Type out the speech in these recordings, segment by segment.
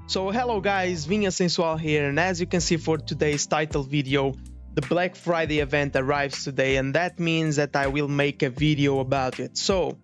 So hello guys, vinhasenxual here, and as you can see for today's title video, the Black Friday event arrives today, and that means that I will make a video about it. So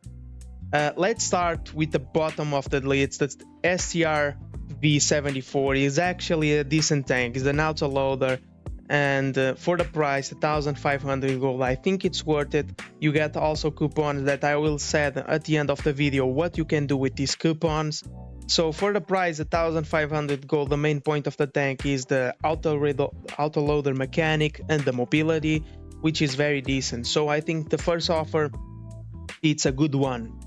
let's start with the bottom of the list. That's the STR V74. It's actually a decent tank. It's an autoloader, and for the price 1500 gold, I think it's worth it. You get also coupons that I will say at the end of the video what you can do with these coupons. So for the price 1500 gold, the main point of the tank is the autoloader mechanic and the mobility, which is very decent. So I think the first offer, it's a good one.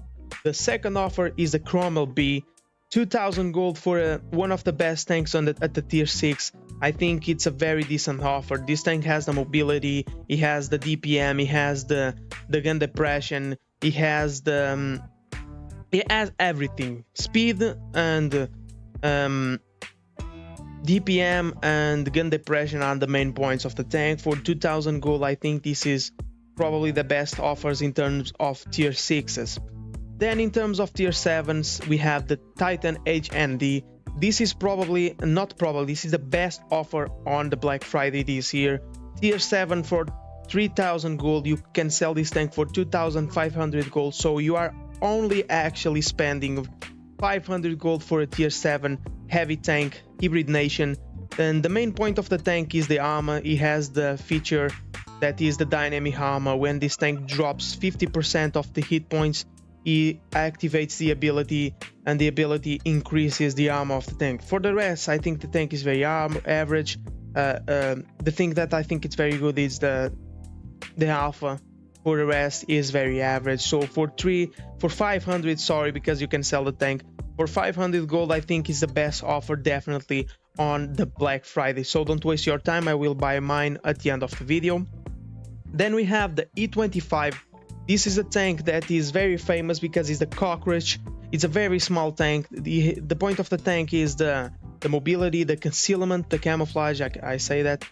The second offer is the Chromel B, 2000 gold for one of the best tanks on at the tier 6. I think it's a very decent offer. This tank has the mobility, it has the DPM, it has the gun depression, it has the it has everything. Speed and DPM and gun depression are the main points of the tank. For 2000 gold, I think this is probably the best offers in terms of tier 6s. Then in terms of tier 7s, we have the Titan HND. This is this is the best offer on the Black Friday this year. Tier 7 for 3000 gold, you can sell this tank for 2500 gold, so you are only actually spending 500 gold for a tier 7 heavy tank hybrid nation. And the main point of the tank is the armor. It has the feature that is the dynamic armor. When this tank drops 50% of the hit points, it activates the ability, and the ability increases the armor of the tank. For the rest, I think the tank is very average. The thing that I think it's very good is the alpha. For the rest is very average. So for 500, sorry, because you can sell the tank for 500 gold, I think is the best offer definitely on the Black Friday. So don't waste your time, I will buy mine at the end of the video. Then we have the E25. This is a tank that is very famous because it's the cockroach. It's a very small tank. The point of the tank is the mobility, the concealment, the camouflage, I say that,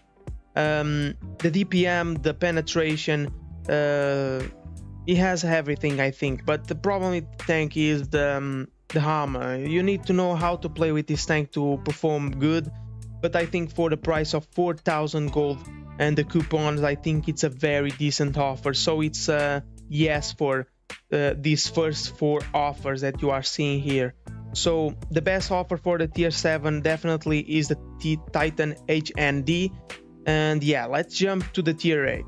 the DPM, the penetration. It has everything, I think, but the problem with the tank is the armor. You need to know how to play with this tank to perform good, but I think for the price of 4000 gold and the coupons, I think it's a very decent offer. So it's yes for these first 4 offers that you are seeing here. So the best offer for the tier 7 definitely is the Titan HND. And yeah, let's jump to the tier 8.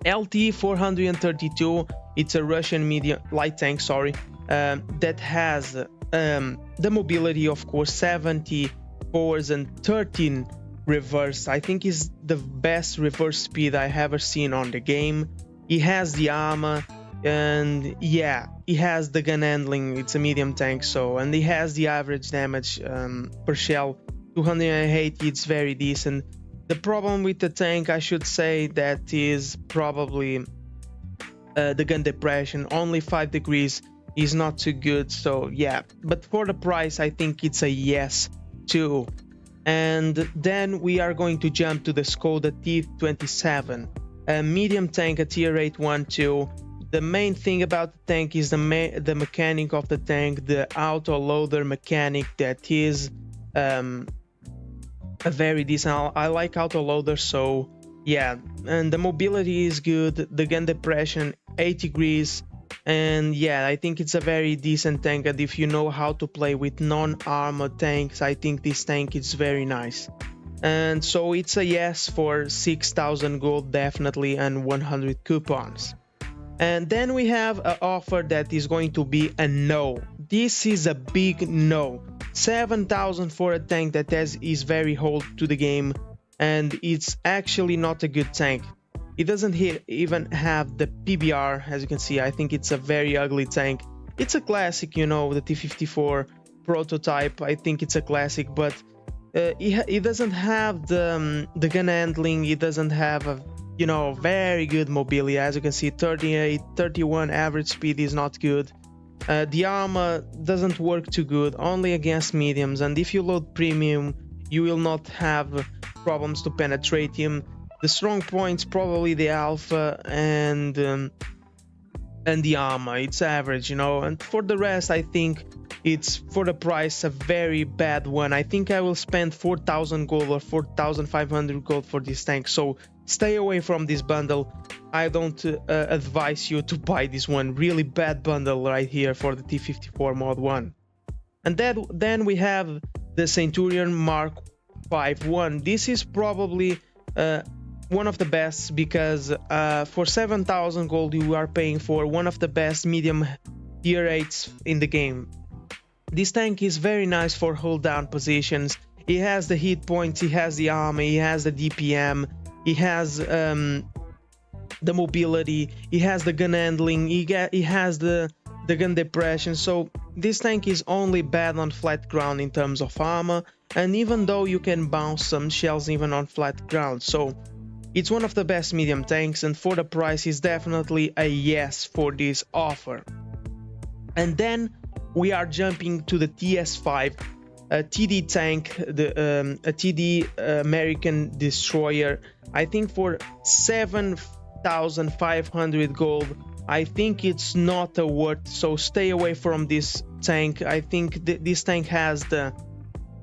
LT 432, it's a Russian medium light tank, that has the mobility, of course, 70 forwards and 13 reverse. I think is the best reverse speed I ever seen on the game. It has the armor, and yeah, it has the gun handling. It's a medium tank, and it has the average damage per shell, 280. It's very decent. The problem with the tank, I should say, that is probably the gun depression. Only 5 degrees is not too good, so yeah. But for the price, I think it's a yes too. And then we are going to jump to the SCODA T27, a medium tank, a tier 8 1-2. The main thing about the tank is the mechanic of the tank, the autoloader mechanic that is a very decent. I like autoloader, so yeah. And the mobility is good, the gun depression 8 degrees, and yeah, I think it's a very decent tank. And if you know how to play with non-armored tanks, I think this tank is very nice. And so it's a yes for 6000 gold definitely and 100 coupons. And then we have an offer that is going to be a no. This is a big no. 7000 for a tank that is very old to the game, and it's actually not a good tank. It doesn't even have the PBR, as you can see. I think it's a very ugly tank. It's a classic, you know, the T54 prototype. I think it's a classic, but it doesn't have the gun handling. It doesn't have a, you know, very good mobility. As you can see, 38, 31 average speed is not good. The armor doesn't work too good, only against mediums, and if you load premium, you will not have problems to penetrate him. The strong points, probably the alpha and the armor. It's average, you know. And for the rest, I think it's for the price a very bad one. I think I will spend 4,000 gold or 4,500 gold for this tank, so stay away from this bundle. I don't advise you to buy this one. Really bad bundle right here for the T54 mod 1. And then we have the Centurion Mark 5.1. This is probably one of the best, because for 7,000 gold you are paying for one of the best medium tier 8s in the game. This tank is very nice for hold down positions. He has the hit points, he has the armor, he has the DPM, he has the mobility, he has the gun handling, he has the gun depression. So this tank is only bad on flat ground in terms of armor, and even though you can bounce some shells even on flat ground. So it's one of the best medium tanks, and for the price is definitely a yes for this offer. And then we are jumping to the TS5 TD tank, a TD American destroyer. I think for 7,500 gold, I think it's not a worth, so stay away from this tank. I think this tank has the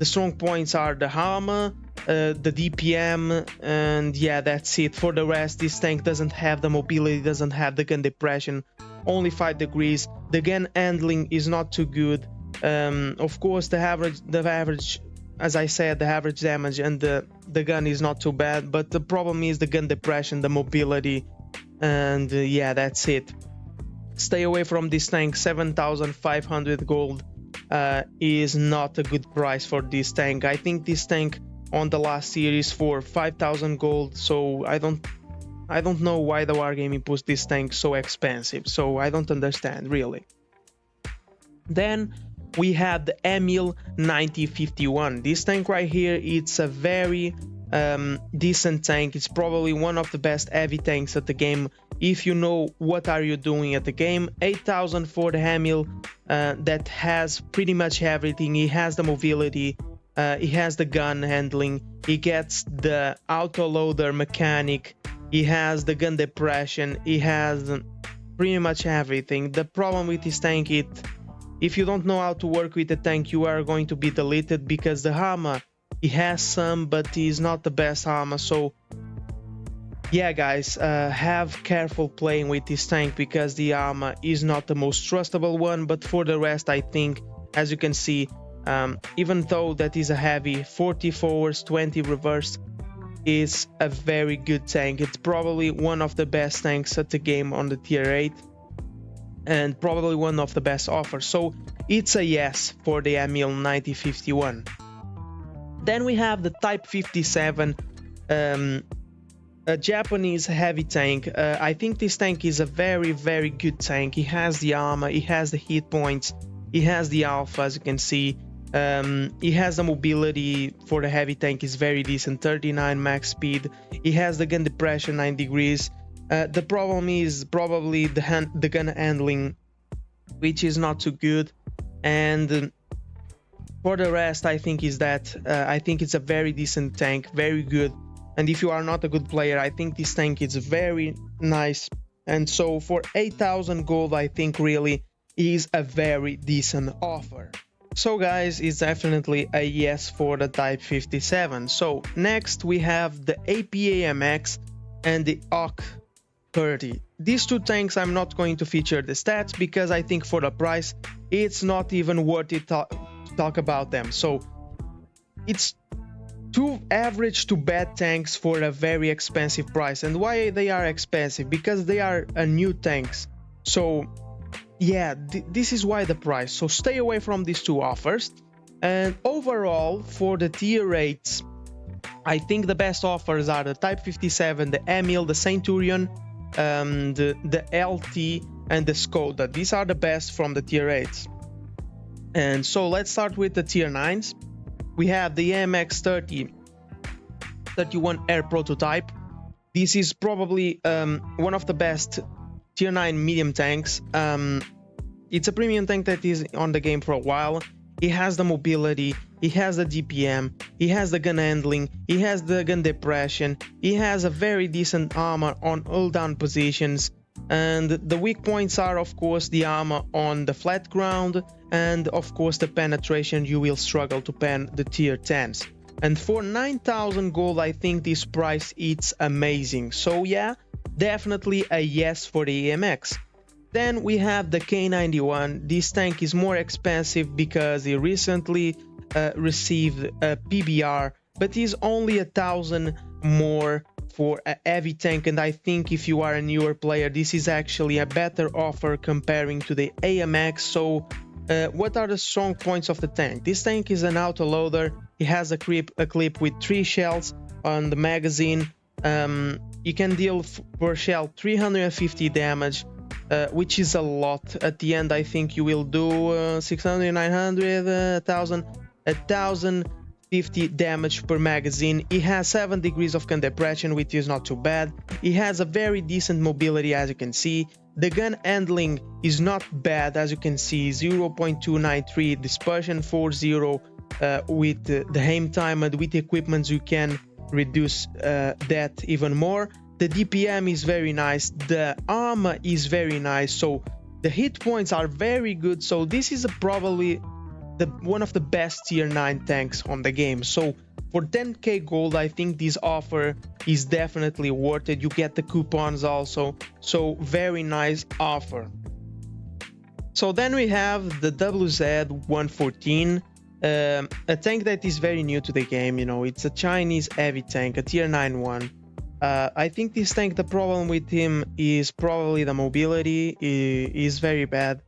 strong points are the armor, the DPM, and yeah, that's it. For the rest, this tank doesn't have the mobility, doesn't have the gun depression, only 5 degrees. The gun handling is not too good. Of course, the average, as I said, the average damage and the gun is not too bad, but the problem is the gun depression, the mobility, and yeah, that's it. Stay away from this tank. 7,500 gold is not a good price for this tank. I think this tank on the last series for 5,000 gold, so I don't know why the Wargaming puts this tank so expensive, so I don't understand really. Then we have the Emil 9051. This tank right here, it's a very decent tank. It's probably one of the best heavy tanks at the game if you know what are you doing at the game. 8,000 for the Emil, that has pretty much everything. He has the mobility, he has the gun handling, he gets the auto loader mechanic, he has the gun depression, he has pretty much everything. The problem with this tank, if you don't know how to work with the tank, you are going to be deleted, because the armor, he has some, but he's not the best armor. So yeah, guys, have careful playing with this tank, because the armor is not the most trustable one. But for the rest, I think, as you can see, even though that is a heavy 40 forwards, 20 reverse, is a very good tank. It's probably one of the best tanks at the game on the tier 8, and probably one of the best offers. So it's a yes for the Emil 9051. Then we have the Type 57, a Japanese heavy tank. I think this tank is a very good tank. He has the armor, he has the hit points, he has the alpha, as you can see. He has the mobility for the heavy tank is very decent, 39 max speed. He has the gun depression, 9 degrees. The problem is probably the gun handling, which is not too good. And for the rest, I think I think it's a very decent tank, very good. And if you are not a good player, I think this tank is very nice. And so for 8,000 gold, I think really is a very decent offer. So guys, it's definitely a yes for the Type 57. So next we have the APAMX and the OC 30. These two tanks I'm not going to feature the stats, because I think for the price it's not even worth it to talk about them. So it's two average to bad tanks for a very expensive price. And why they are expensive? Because they are new tanks. So yeah, this is why the price. So stay away from these two offers. And overall, for the tier 8s, I think the best offers are the Type 57, the Emil, the Centurion, the LT, and the SCODA. These are the best from the tier 8s. And so let's start with the tier 9s. We have the AMX 31 Air prototype. This is probably one of the best tier 9 medium tanks. It's a premium tank that is on the game for a while. He has the mobility, he has the DPM, he has the gun handling, he has the gun depression, he has a very decent armor on all down positions. And the weak points are, of course, the armor on the flat ground, and of course the penetration. You will struggle to pen the tier 10s. And for 9,000 gold, I think this price it's amazing. So yeah, definitely a yes for the AMX. Then we have the K91. This tank is more expensive because he recently received a PBR, but is only 1,000 more for a heavy tank, and I think if you are a newer player, this is actually a better offer comparing to the AMX. So what are the strong points of the tank? This tank is an autoloader. It has a clip with 3 shells on the magazine. You can deal per shell 350 damage, which is a lot. At the end, I think you will do 600, 900, 1,050 damage per magazine. It has 7 degrees of gun depression, which is not too bad. It has a very decent mobility, as you can see. The gun handling is not bad, as you can see, 0.293 dispersion, 40 with the aim time, and with equipment you can reduce that even more. The DPM is very nice, the armor is very nice, so the hit points are very good. So this is probably one of the best tier 9 tanks on the game. So for 10k gold, I think this offer is definitely worth it. You get the coupons also, so very nice offer. So then we have the WZ-114, a tank that is very new to the game. You know, it's a Chinese heavy tank, a tier 9 one. I think this tank, the problem with him is probably the mobility is very bad.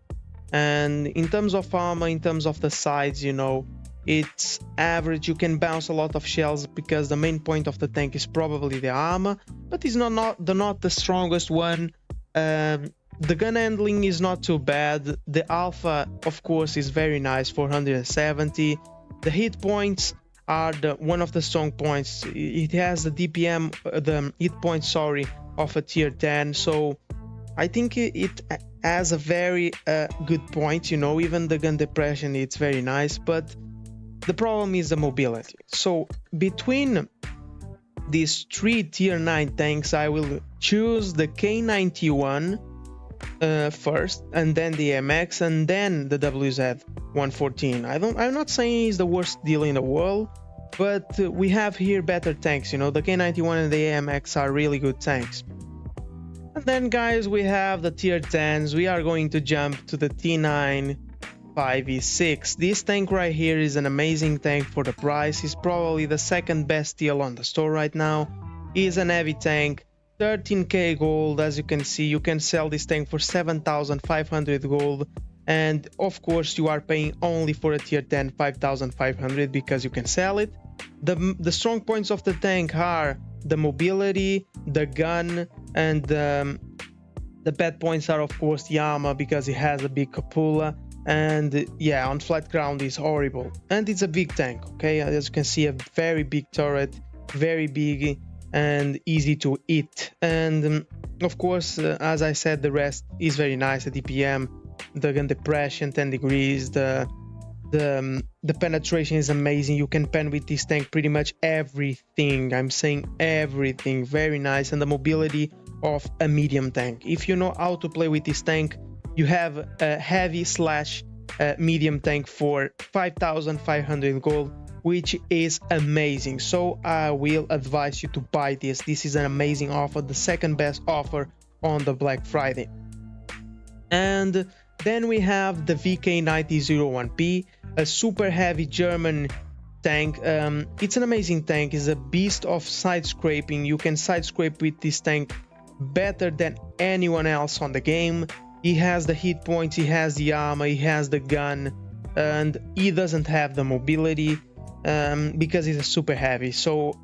And in terms of armor, in terms of the sides, you know, it's average. You can bounce a lot of shells because the main point of the tank is probably the armor, but it's not the strongest one. The gun handling is not too bad. The alpha, of course, is very nice, 470. The hit points are one of the strong points. It has the DPM, the hit points, sorry, of a tier 10. So I think it has a very good point, you know. Even the gun depression, it's very nice, but the problem is the mobility. So between these 3 tier 9 tanks, I will choose the K91 first, and then the MX, and then the WZ-114. I'm not saying it's the worst deal in the world, but we have here better tanks, you know. The K91 and the AMX are really good tanks. And then, guys, we have the tier 10s. We are going to jump to the T9 5e6. This tank right here is an amazing tank for the price. It's probably the second best deal on the store right now. It's an heavy tank, 13k gold. As you can see, you can sell this tank for 7,500 gold. And of course, you are paying only for a tier 10 5,500 because you can sell it. The strong points of the tank are the mobility, the gun, and the bad points are, of course, the armor because it has a big cupola. And yeah, on flat ground is horrible, and it's a big tank. Okay, as you can see, a very big turret, very big and easy to hit. And of course, as I said, the rest is very nice. The DPM, the gun depression, 10 degrees, the penetration is amazing. You can pen with this tank pretty much everything. I'm saying everything. Very nice. And the mobility of a medium tank. If you know how to play with this tank, you have a heavy / medium tank for 5,500 gold, which is amazing. So I will advise you to buy this. This is an amazing offer, the second best offer on the Black Friday. And then we have the VK9001P, a super heavy German tank. It's an amazing tank. It's a beast of side scraping. You can side scrape with this tank better than anyone else on the game. He has the hit points, he has the armor, he has the gun, and he doesn't have the mobility because he's super heavy. So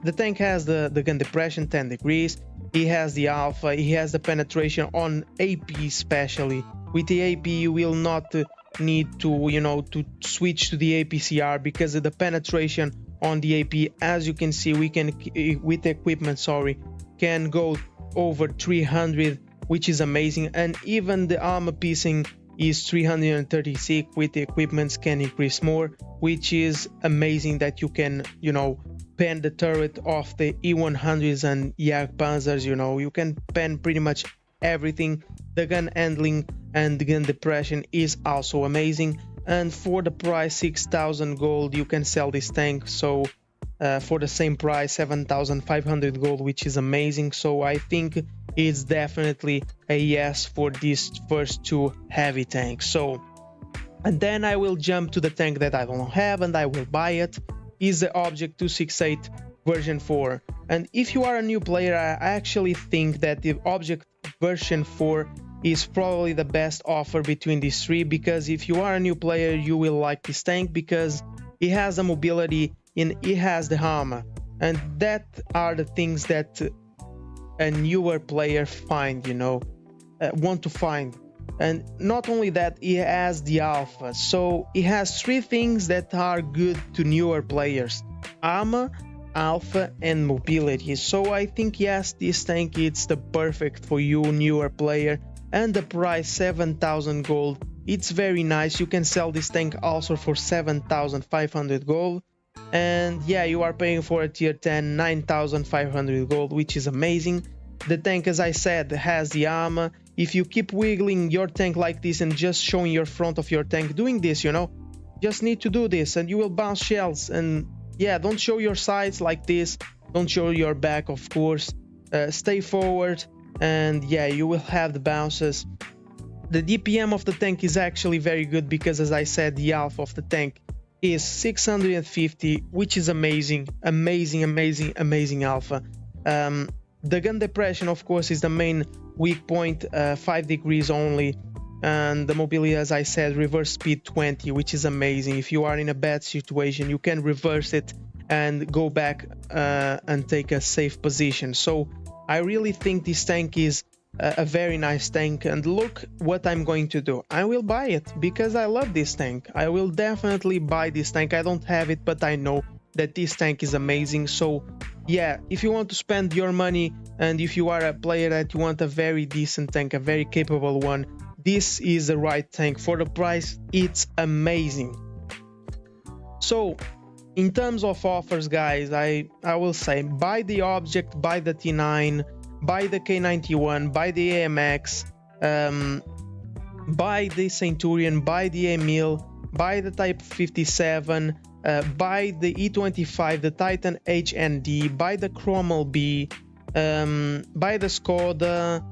the tank has the gun depression, 10 degrees. He has the alpha, he has the penetration on AP especially. With the AP, you will not need to, you know, to switch to the APCR because of the penetration on the AP. As you can see, we can, with the equipment, sorry, can go over 300, which is amazing. And even the armor piecing is 336. With the equipments can increase more, which is amazing that you can, you know, pen the turret of the E100s and Jagdpanzers. You know, you can pen pretty much everything. The gun handling and the gun depression is also amazing, and for the price 6,000 gold you can sell this tank, so for the same price 7,500 gold, which is amazing. So I think it's definitely a yes for these first two heavy tanks. So, and then I will jump to the tank that I don't have and I will buy it, is the Object 268 version 4. And if you are a new player, I actually think that the Object version 4 is probably the best offer between these three, because if you are a new player you will like this tank because it has the mobility and it has the armor, and that are the things that a newer player want to find. And not only that, it has the alpha, so it has three things that are good to newer players: armor, alpha and mobility. So I think yes, this tank it's the perfect for you newer player, and the price 7,000 gold, it's very nice. You can sell this tank also for 7,500 gold, and yeah, you are paying for a tier 10 9,500 gold, which is amazing. The tank, as I said, has the armor. If you keep wiggling your tank like this and just showing your front of your tank, doing this, just need to do this and you will bounce shells. And yeah, don't show your sides like this, don't show your back, of course. Stay forward and yeah, you will have the bounces. The DPM of the tank is actually very good because, as I said, the alpha of the tank is 650, which is amazing alpha. The gun depression, of course, is the main weak point, 5 degrees only, and the mobility, as I said, reverse speed 20, which is amazing. If you are in a bad situation, you can reverse it and go back and take a safe position. So I really think this tank is a very nice tank, and look what I'm going to do. I will buy it because I love this tank. I will definitely buy this tank. I don't have it, but I know that this tank is amazing. So yeah, if you want to spend your money and if you are a player that you want a very decent tank, a very capable one, this is the right tank. For the price, it's amazing. So in terms of offers, guys, I will say buy the Object, buy the T9, buy the K91, buy the AMX, buy the Centurion, buy the Emil, buy the Type 57, buy the E25, the Titan HND, buy the Chromel B, buy the SCODA,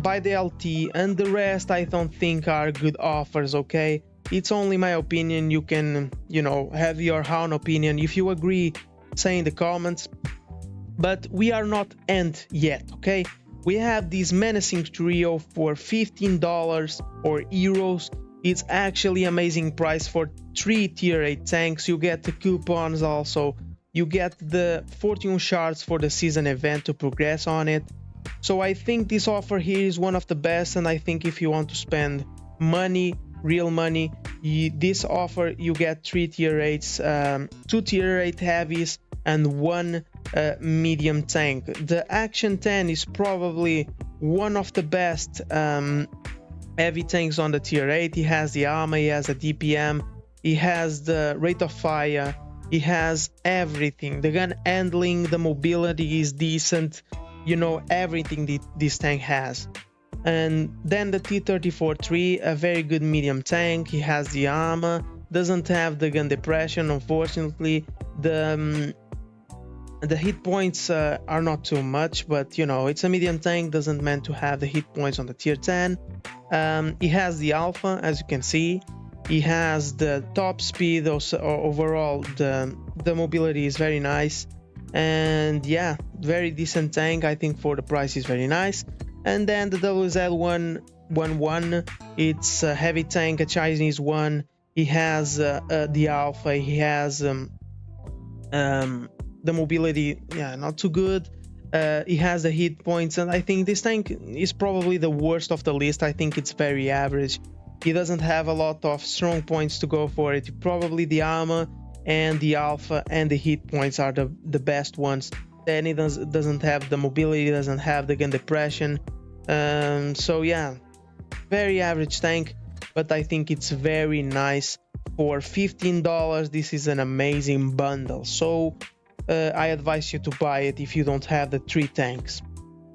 buy the LT, and the rest I don't think are good offers, okay? It's only my opinion. You can, have your own opinion. If you agree, say in the comments. But we are not end yet, okay? We have this menacing trio for $15 or euros. It's actually amazing price for 3 tier 8 tanks. You get the coupons also. You get the fortune shards for the season event to progress on it. So I think this offer here is one of the best, and I think if you want to spend money, real money, this offer you get 3 tier 8s, 2 tier 8 heavies, and 1 medium tank. The Action 10 is probably one of the best heavy tanks on the tier 8. He has the armor, he has a DPM, he has the rate of fire, he has everything. The gun handling, the mobility is decent, everything this tank has. And then the T-34-3, a very good medium tank. He has the armor, doesn't have the gun depression, unfortunately. The hit points are not too much, but it's a medium tank, doesn't meant to have the hit points on the tier 10. He has the alpha, as you can see. He has the top speed, also overall the mobility is very nice, and yeah, very decent tank. I think for the price is very nice. And then the WZ111, it's a heavy tank, a Chinese one. He has the alpha, he has the mobility, yeah, not too good. He has the hit points, and I think this tank is probably the worst of the list. I think it's very average. He doesn't have a lot of strong points to go for it. Probably the armor and the alpha and the hit points are the best ones. Then he doesn't have the mobility, doesn't have the gun depression. So yeah, very average tank, but I think it's very nice. For $15, this is an amazing bundle. So I advise you to buy it if you don't have the 3 tanks.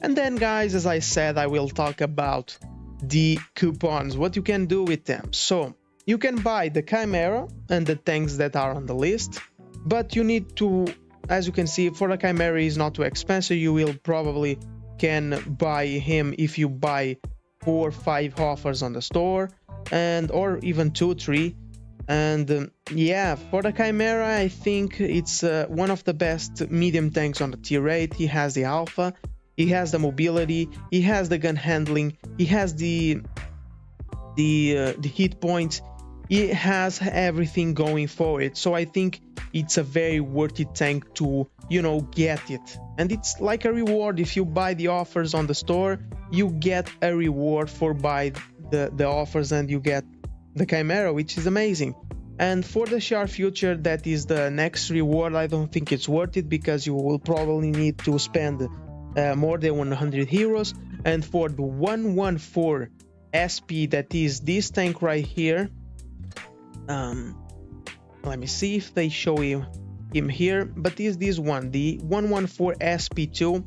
And then guys, as I said, I will talk about the coupons, what you can do with them. So you can buy the Chimera and the tanks that are on the list, but you need to, as you can see, for the Chimera is not too expensive. You will probably can buy him if you buy 4 or 5 offers on the store, and or even 2 3. And yeah, for the Chimera, I think it's one of the best medium tanks on the tier 8. He has the alpha, he has the mobility, he has the gun handling, he has the hit points, he has everything going for it. So I think it's a very worthy tank to, you know, get it. And it's like a reward. If you buy the offers on the store, you get a reward for buy the offers, and you get the Chimera, which is amazing. And for the Sharp Future, that is the next reward. I don't think it's worth it, because you will probably need to spend more than 100 heroes. And for the 114 SP, that is this tank right here, let me see if they show him here, but is this one, the 114 SP2.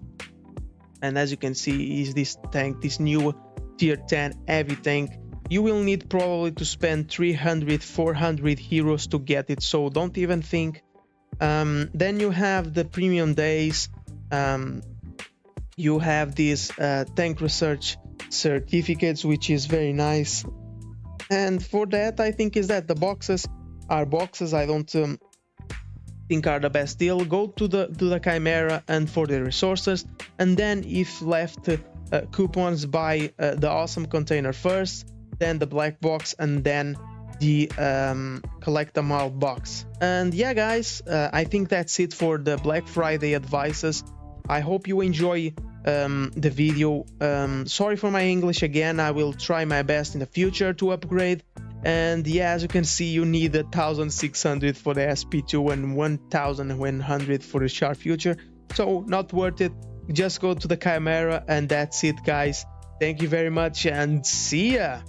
And as you can see, is this tank, this new tier 10 heavy tank. You will need probably to spend 300-400 heroes to get it, so don't even think. Then you have the premium days. You have these tank research certificates, which is very nice. And for that, I think is that the boxes are boxes. I don't think are the best deal. Go to the Chimera and for the resources, and then if left coupons, buy the awesome container first, then the black box, and then the collect them all box. And yeah guys, I think that's it for the Black Friday advices. I hope you enjoy the video. Sorry for my English again. I will try my best in the future to upgrade. And yeah, as you can see, you need 1,600 for the SP2 and 1,100 for the Sharp Future, so not worth it. Just go to the Chimera, and that's it guys. Thank you very much, and see ya.